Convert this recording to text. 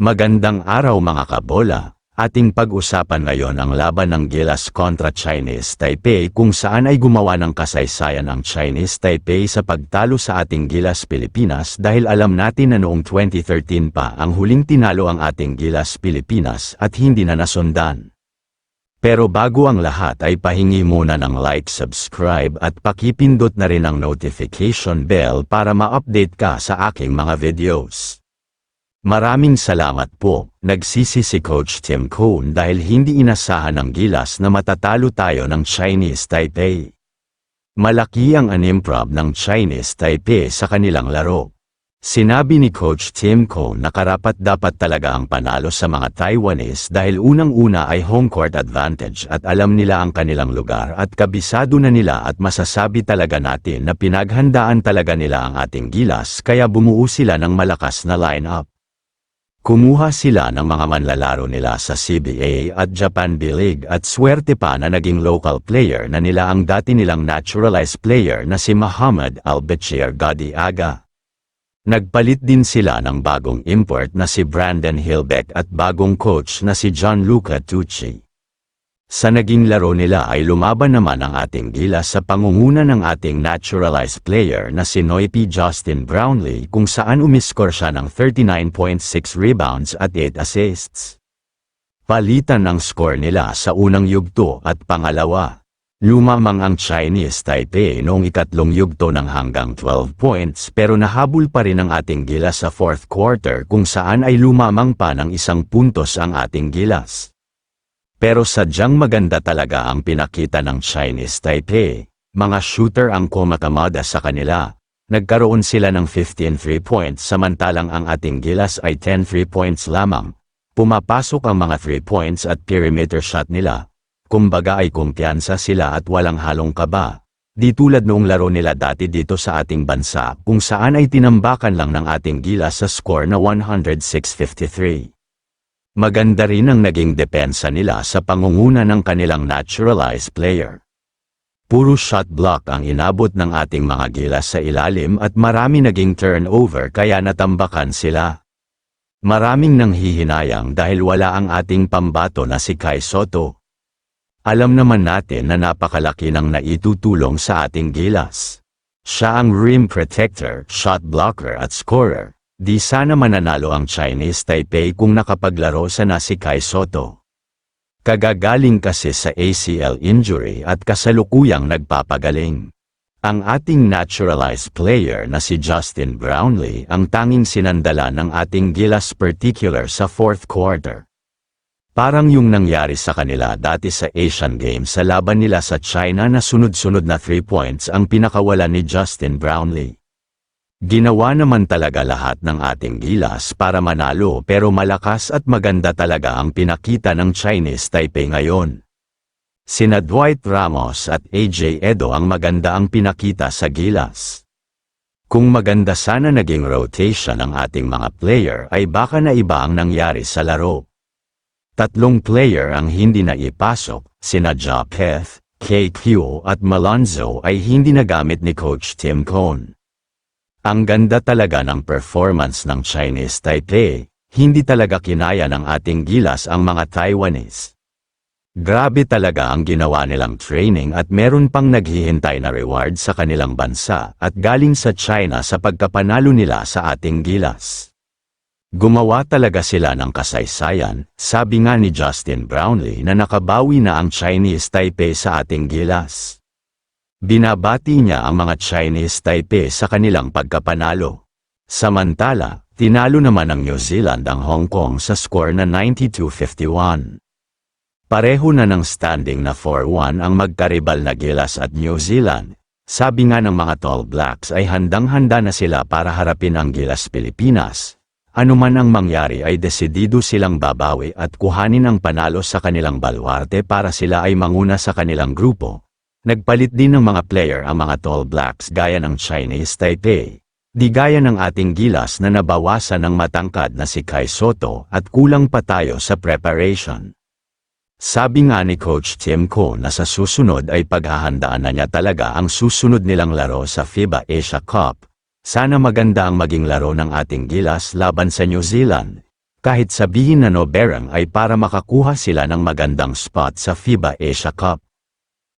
Magandang araw mga kabola, ating pag-usapan ngayon ang laban ng Gilas kontra Chinese Taipei kung saan ay gumawa ng kasaysayan ang Chinese Taipei sa pagtalo sa ating Gilas Pilipinas dahil alam natin na noong 2013 pa ang huling tinalo ang ating Gilas Pilipinas at hindi na nasundan. Pero bago ang lahat ay pahingi muna ng like, subscribe at pakipindot na rin ang notification bell para ma-update ka sa aking mga videos. Maraming salamat po, nagsisi si Coach Tim Cohn dahil hindi inasahan ng Gilas na matatalo tayo ng Chinese Taipei. Malaki ang inimprove ng Chinese Taipei sa kanilang laro. Sinabi ni Coach Tim Cohn na karapat-dapat talaga ang panalo sa mga Taiwanese dahil unang-una ay home court advantage at alam nila ang kanilang lugar at kabisado na nila at masasabi talaga natin na pinaghandaan talaga nila ang ating Gilas kaya bumuo sila ng malakas na lineup. Kumuha sila ng mga manlalaro nila sa CBA at Japan B-League at swerte pa na naging local player na nila ang dati nilang naturalized player na si Muhammad Al-Bashir Gadiaga. Nagpalit din sila ng bagong import na si Brandon Hilbeck at bagong coach na si Gianluca Tucci. Sa naging laro nila ay lumaban naman ang ating Gilas sa pangunguna ng ating naturalized player na si Noipy Justin Brownlee kung saan umiskor siya ng 39.6 rebounds at 8 assists. Palitan ang score nila sa unang yugto at pangalawa. Lumamang ang Chinese Taipei noong ikatlong yugto ng hanggang 12 points pero nahabol pa rin ang ating Gilas sa fourth quarter kung saan ay lumamang pa ng 1 puntos ang ating Gilas. Pero sadyang maganda talaga ang pinakita ng Chinese Taipei. Mga shooter ang kumakamada sa kanila. Nagkaroon sila ng 15 3 points samantalang ang ating Gilas ay 10 3 points lamang. Pumapasok ang mga 3 points at perimeter shot nila. Kumbaga ay kumpiyansa sila at walang halong kaba. Di tulad noong laro nila dati dito sa ating bansa kung saan ay tinambakan lang ng ating Gilas sa score na 106-53. Maganda rin ang naging depensa nila sa pangunguna ng kanilang naturalized player. Puro shot block ang inabot ng ating mga Gilas sa ilalim at marami naging turnover kaya natambakan sila. Maraming nanghihinayang dahil wala ang ating pambato na si Kai Sotto. Alam naman natin na napakalaki ng naitutulong sa ating Gilas. Siya ang rim protector, shot blocker at scorer. Di sana mananalo ang Chinese Taipei kung nakapaglaro sana si Kai Sotto. Kagagaling kasi sa ACL injury at kasalukuyang nagpapagaling. Ang ating naturalized player na si Justin Brownlee ang tanging sinandala ng ating Gilas particular sa fourth quarter. Parang yung nangyari sa kanila dati sa Asian Games sa laban nila sa China na sunod-sunod na 3 points ang pinakawala ni Justin Brownlee. Ginawa naman talaga lahat ng ating Gilas para manalo pero malakas at maganda talaga ang pinakita ng Chinese Taipei ngayon. Sina Dwight Ramos at AJ Edo ang maganda ang pinakita sa Gilas. Kung maganda sana naging rotation ng ating mga player ay baka na iba ang nangyari sa laro. 3 player ang hindi na ipasok, sina Japeth, KQ at Malonzo ay hindi nagamit ni Coach Tim Cohn. Ang ganda talaga ng performance ng Chinese Taipei, hindi talaga kinaya ng ating Gilas ang mga Taiwanese. Grabe talaga ang ginawa nilang training at meron pang naghihintay na reward sa kanilang bansa at galing sa China sa pagkapanalo nila sa ating Gilas. Gumawa talaga sila ng kasaysayan, sabi nga ni Justin Brownlee na nakabawi na ang Chinese Taipei sa ating Gilas. Binabati niya ang mga Chinese Taipei sa kanilang pagkapanalo. Samantala, tinalo naman ng New Zealand ang Hong Kong sa score na 92-51. Pareho na ng standing na 4-1 ang magkaribal na Gilas at New Zealand. Sabi nga ng mga Tall Blacks ay handang-handa na sila para harapin ang Gilas Pilipinas. Ano man ang mangyari ay desidido silang babawi at kuhanin ang panalo sa kanilang baluarte para sila ay manguna sa kanilang grupo. Nagpalit din ng mga player ang mga Tall Blacks gaya ng Chinese Taipei. Di gaya ng ating Gilas na nabawasan ng matangkad na si Kai Sotto at kulang pa tayo sa preparation. Sabi nga ni Coach Tim Cohn na sa susunod ay paghahandaan na niya talaga ang susunod nilang laro sa FIBA Asia Cup. Sana maganda ang maging laro ng ating Gilas laban sa New Zealand. Kahit sabihin na no berang ay para makakuha sila ng magandang spot sa FIBA Asia Cup.